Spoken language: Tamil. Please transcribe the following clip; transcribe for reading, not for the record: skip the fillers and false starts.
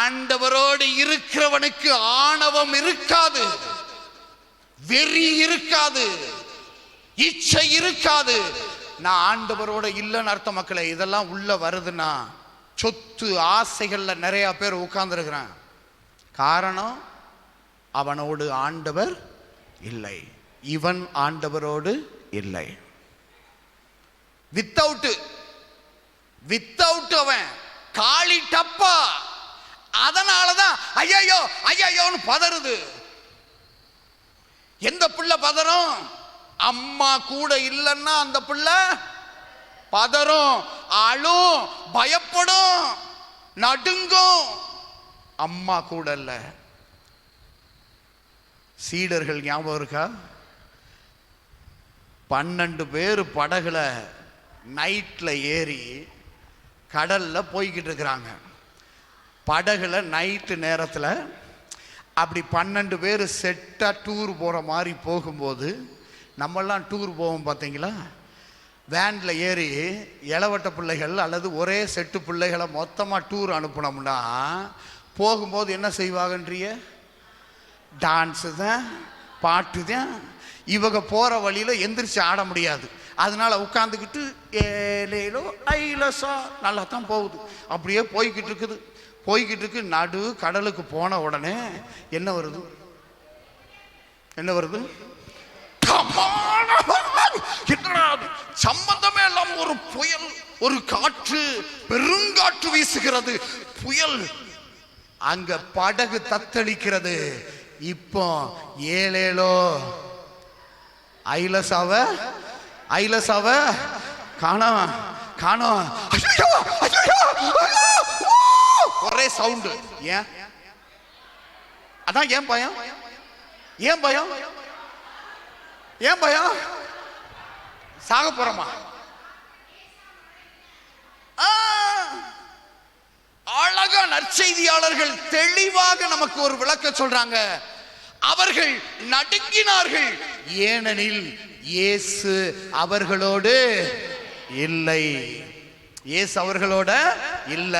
ஆண்டவரோடு இருக்கிறவனுக்கு ஆணவம் இருக்காது, வெறி இருக்காது, இச்சை இருக்காது. நான் ஆண்டவரோட இல்லைன்னு அர்த்த மக்களை. இதெல்லாம் உள்ள வருதுன்னா சொத்து ஆசைகள்ல நிறைய பேர் உட்கார்ந்துருக்கிறான். காரணம், அவனோடு ஆண்டவர் இல்லை, இவன் ஆண்டவரோடு இல்லை. வித்தவுட் அவன் காளி டப்பா. அதனாலதான் ஐயோ ஐயோன்னு பதறுது. எந்த பிள்ளை பதறும்? அம்மா கூட இல்லைன்னா அந்த பிள்ளை பதறும், அழும், பயப்படும், நடுங்கும். அம்மா கூட இல்ல. சீடர்கள் ஞாபகம் இருக்கா? 12 பேர் படகுல நைட்ல ஏறி கடல்ல போய்கிட்டு இருக்கிறாங்க. படகுல நைட்டு நேரத்தில் அப்படி 12 பேர் செட்டா டூர் போற மாதிரி போகும்போது, நம்மெல்லாம் டூர் போவோம் பார்த்தீங்களா, வேன்ல ஏறி இளவட்ட பிள்ளைகள் அல்லது ஒரே செட்டு பிள்ளைகளை மொத்தமாக டூர் அனுப்பினோம்னா போகும்போது என்ன செய்வாங்கன்றிய? டான்ஸு தான், பாட்டு தான். இவங்க போகிற வழியில் எந்திரிச்சு ஆட முடியாது. அதனால உட்காந்துக்கிட்டு ஏலேலோ ஐலசா நல்லா தான் போகுது. அப்படியே போய்கிட்டு இருக்கு. நடு கடலுக்கு போன உடனே என்ன வருது? சம்பந்தமே எல்லாம் ஒரு புயல், ஒரு காற்று, பெருங்காற்று வீசுகிறது, புயல். அங்க படகு தத்தளிக்கிறது. இப்போ ஏலேலோ ஐலசாவ காணோம். ஒரே சவுண்டு. அதான் ஏன் பயம்? சாக போறோமா? அழகா நற்செய்தியாளர்கள் தெளிவாக நமக்கு ஒரு விளக்க சொல்றாங்க. அவர்கள் நடுங்கினார்கள், ஏனெனில் இயேசு அவர்களோடு இல்லை. இயேசு அவர்களோட இல்ல.